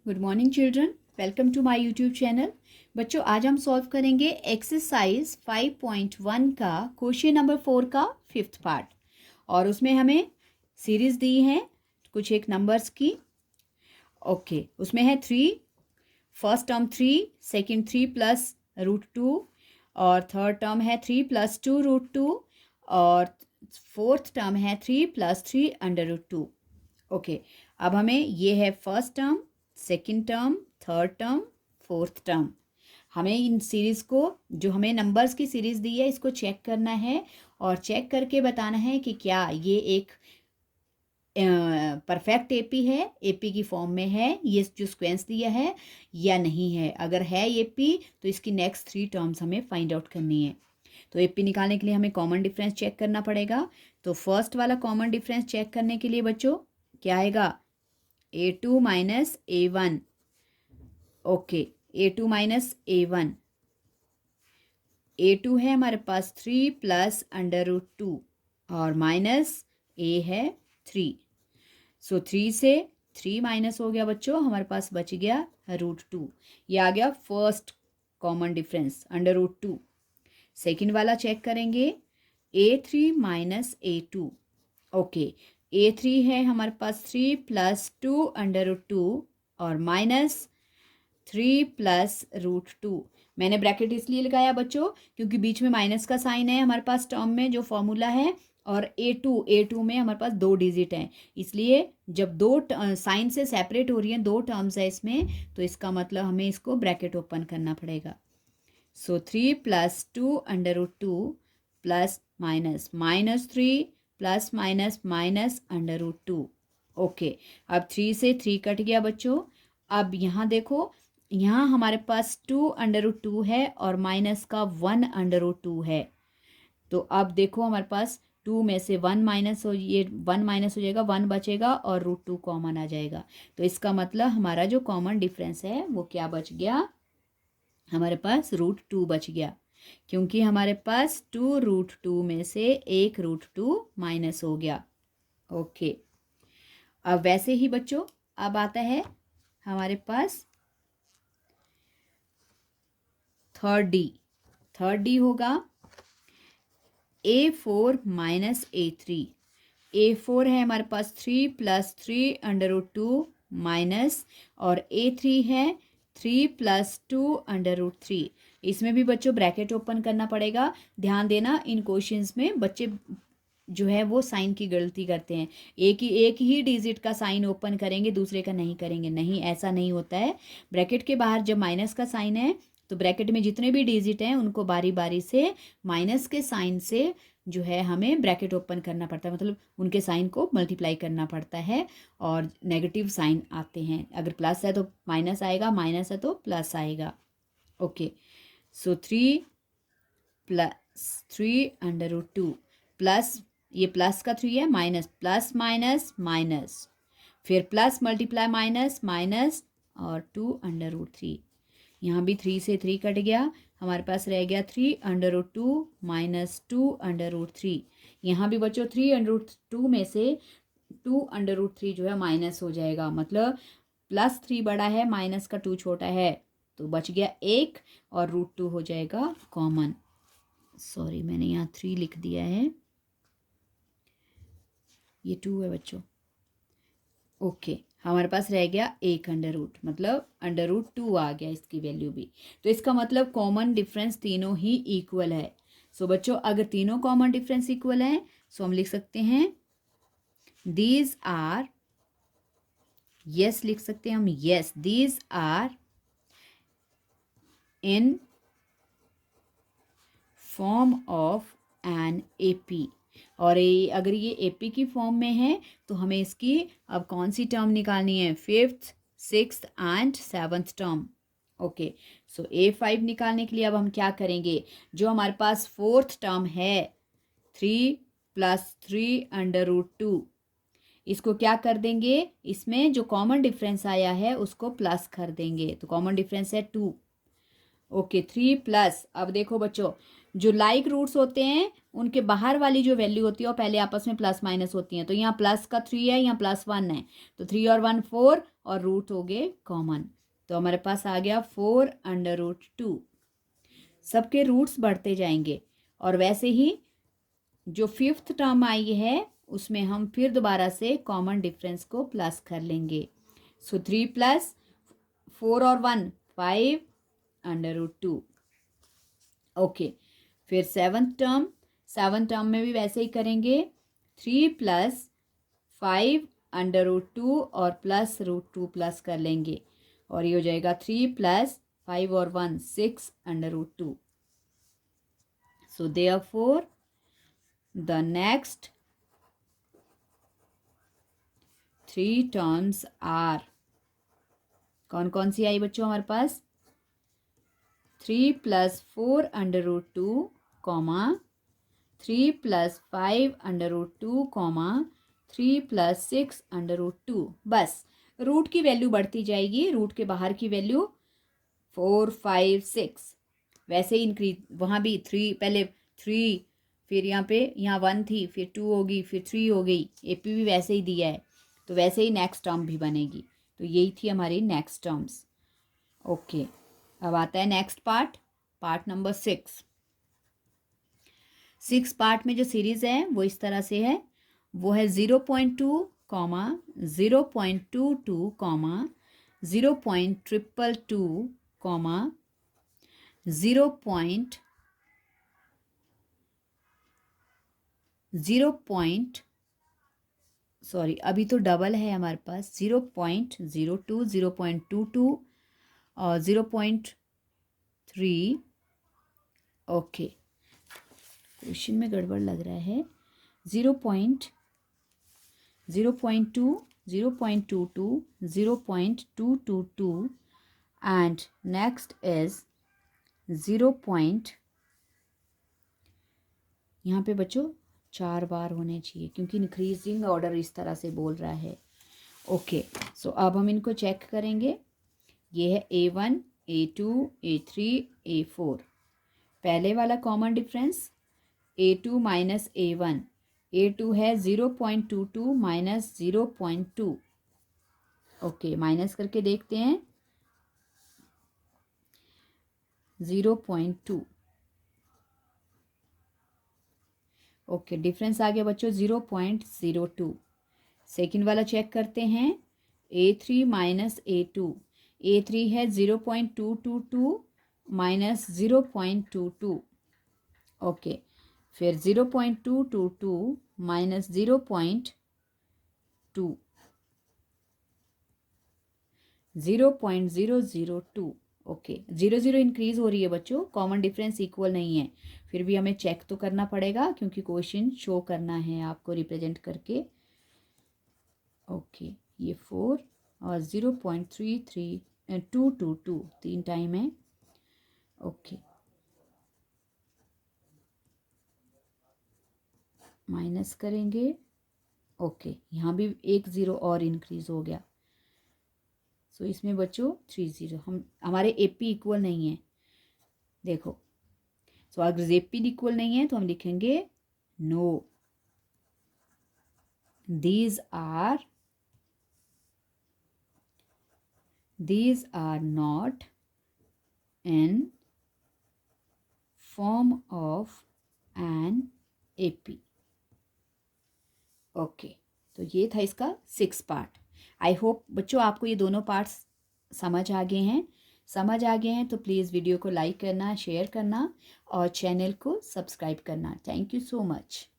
Good morning children, welcome to my YouTube channel. बच्चों, आज हम सॉल्व करेंगे एक्सरसाइज 5.1 का क्वेश्चन नंबर 4 का 5th पार्ट। और उसमें हमें सीरीज दी है कुछ एक नंबर्स की। उसमें है 3, फर्स्ट टर्म 3, सेकंड 3 प्लस √2 और थर्ड टर्म है 3 + 2 √2 और फोर्थ टर्म है 3 + 3 √2। अब हमें ये है first term, second term, third term, fourth term. हमें इन सीरीज़ को, जो हमें नंबर्स की सीरीज़ दी है, इसको चेक करना है और चेक करके बताना है कि क्या ये एक परफेक्ट एपी है, एपी की फॉर्म में है, ये जो स्क्वेंस दिया है या नहीं है। अगर है एपी तो इसकी नेक्स्ट 3 टर्म्स हमें फाइंड आउट करनी है। तो एपी निकालने के लिए हमें कॉमन डिफरेंस चेक करना पड़ेगा। तो फर्स्ट वाला कॉमन डिफरेंस चेक करने के लिए बच्चों क्या आएगा? A2 - A1। A2 - A1। A2 है हमारे पास 3 + √2 और माइनस A है 3। सो 3 से 3 माइनस हो गया बच्चों, हमारे पास बच गया √2। ये आ गया फर्स्ट कॉमन डिफरेंस √2। सेकेंड वाला चेक करेंगे, A3 - A2। A3 है हमारे पास 3 + 2 √2 और माइनस 3 + √2। मैंने ब्रैकेट इसलिए लगाया क्योंकि बीच में माइनस का साइन है हमारे पास टर्म में, जो फॉर्मूला है। और A2 में हमारे पास 2 डिजिट हैं, इसलिए जब दो साइन से सेपरेट हो रही हैं, 2 टर्म्स है इसमें, तो इसका मतलब हमें इसको ब्रैकेट ओपन करना पड़ेगा। सो 3 + 2 √2 प्लस माइनस -3 प्लस माइनस √2। अब 3 से 3 कट गया बच्चों। अब यहाँ देखो, यहाँ हमारे पास 2 √2 है और माइनस का 1 √2 है। तो अब देखो हमारे पास 2 में से 1 माइनस हो, ये 1 माइनस हो जाएगा, 1 बचेगा और √2 कॉमन आ जाएगा। तो इसका मतलब हमारा जो कॉमन डिफरेंस है वो क्या बच गया? हमारे पास √2 बच गया, क्योंकि हमारे पास 2 √2 में से एक √2 माइनस हो गया। अब वैसे ही बच्चों, अब आता है हमारे पास थर्ड डी होगा A4 - A3। A4 है हमारे पास 3 + 3 √2 माइनस, और A3 है 3 + 2 √3। इसमें भी बच्चों ब्रैकेट ओपन करना पड़ेगा। ध्यान देना, इन क्वेश्चंस में बच्चे जो है वो साइन की गलती करते हैं। एक ही डिजिट का साइन ओपन करेंगे, दूसरे का नहीं करेंगे। नहीं, ऐसा नहीं होता है। ब्रैकेट के बाहर जब माइनस का साइन है तो ब्रैकेट में जितने भी डिजिट हैं उनको बारी बारी से माइनस के साइन से जो है हमें ब्रैकेट ओपन करना पड़ता है, मतलब उनके साइन को मल्टीप्लाई करना पड़ता है और नेगेटिव साइन आते हैं। अगर प्लस है तो माइनस आएगा, माइनस है तो प्लस आएगा। सो 3 + 3 √2 प्लस, ये प्लस का 3 है, माइनस प्लस माइनस माइनस, फिर प्लस मल्टीप्लाई माइनस माइनस और 2 √3। यहाँ भी 3 से 3 कट गया, हमारे पास रह गया 3 √2 माइनस 2 √3। यहाँ भी बच्चों 3 √2 में से 2 √3 जो है माइनस हो जाएगा, मतलब +3 बड़ा है, माइनस का 2 छोटा है, तो बच गया 1 और √2 हो जाएगा कॉमन। सॉरी, मैंने यहाँ 3 लिख दिया है, ये 2 है बच्चों। हमारे पास रह गया 1 √, मतलब √2 आ गया इसकी वैल्यू भी। तो इसका मतलब कॉमन डिफरेंस तीनों ही इक्वल है। सो बच्चों, अगर तीनों कॉमन डिफरेंस इक्वल है सो हम लिख सकते हैं दीज आर, यस लिख सकते हैं हम, yes these are in form of an AP. और अगर ये एपी की फॉर्म में है तो हमें इसकी अब कौन सी टर्म निकालनी है? 5th, 6th and 7th term. So A5 निकालने के लिए अब हम क्या करेंगे? जो हमारे पास 4th टर्म है 3 + 3 √2, इसको क्या कर देंगे? इसमें जो कॉमन डिफरेंस आया है उसको प्लस कर देंगे, तो कॉमन डिफरेंस है 2। 3 प्लस, अब देखो बच्चों, जो लाइक रूट्स होते हैं उनके बाहर वाली जो वैल्यू होती है वो पहले आपस में प्लस माइनस होती हैं। तो यहाँ प्लस का 3 है, यहाँ +1 है, तो 3 और 1 4 और रूट हो गए कॉमन। तो हमारे पास आ गया 4√2। सबके रूट्स बढ़ते जाएंगे और वैसे ही जो 5th टर्म आई है उसमें हम फिर दोबारा से कॉमन डिफरेंस को प्लस कर लेंगे। सो 3 + 4 और 1 5√2। ओके, फिर 7th टर्म में भी वैसे ही करेंगे। 3 + 5√2 और +√2 प्लस कर लेंगे और ये हो जाएगा 3 + 5 और 1 6√2। So therefore the next 3 terms are, कौन कौन सी आई बच्चों हमारे पास? 3 + 4√2, 3 + 5√2, 3 + 6√2। बस रूट की वैल्यू बढ़ती जाएगी, रूट के बाहर की वैल्यू 4 5 6 वैसे ही इंक्रीज। वहाँ भी 3, पहले 3, फिर यहाँ 1 थी, फिर 2 होगी, फिर 3 हो गई। एपी भी वैसे ही दिया है, तो वैसे ही नेक्स्ट टर्म भी बनेगी। तो यही थी हमारी नेक्स्ट टर्म्स। ओके, अब आता है नेक्स्ट पार्ट नंबर 6 पार्ट में जो सीरीज है वो इस तरह से है। वो है 0.2, 0.22, 0.222, अभी तो डबल है हमारे पास, 0.02, 0.22 और 0.3। ओके, क्वेश्चन में गड़बड़ लग रहा है। 0.2, 0.22, 0.222 and next is 0. यहाँ पे बच्चों 4 बार होने चाहिए क्योंकि इंक्रीजिंग ऑर्डर इस तरह से बोल रहा है। ओके, सो अब हम इनको चेक करेंगे। ये है A1, A2, A3, A4। पहले वाला common difference A2 - A1। A2 है 0.22 - 0.2। ओके, माइनस करके देखते हैं। 0.2। ओके, डिफरेंस आ गया बच्चों 0.02। सेकेंड वाला चेक करते हैं। A3 - A2। A3 है 0.222 - 0.22। ओके, फिर 0.222 - 0.2, 0.002। ओके, 0 इंक्रीज हो रही है बच्चों, कॉमन डिफरेंस इक्वल नहीं है। फिर भी हमें चेक तो करना पड़ेगा क्योंकि क्वेश्चन शो करना है आपको रिप्रेजेंट करके। ओके, ये 4 और 0.33222 3 टाइम है। ओके, माइनस करेंगे। ओके, यहाँ भी 1 0 और इंक्रीज हो गया। सो इसमें बच्चों 3 0। हमारे एपी इक्वल नहीं है, देखो। सो अगर एपी इक्वल नहीं है तो हम लिखेंगे no, these are not in form of an AP। Okay, तो ये था इसका 6 पार्ट। आई होप बच्चों आपको ये दोनों पार्ट्स समझ आ गए हैं। तो प्लीज़ वीडियो को लाइक करना, शेयर करना और चैनल को सब्सक्राइब करना। Thank you so much.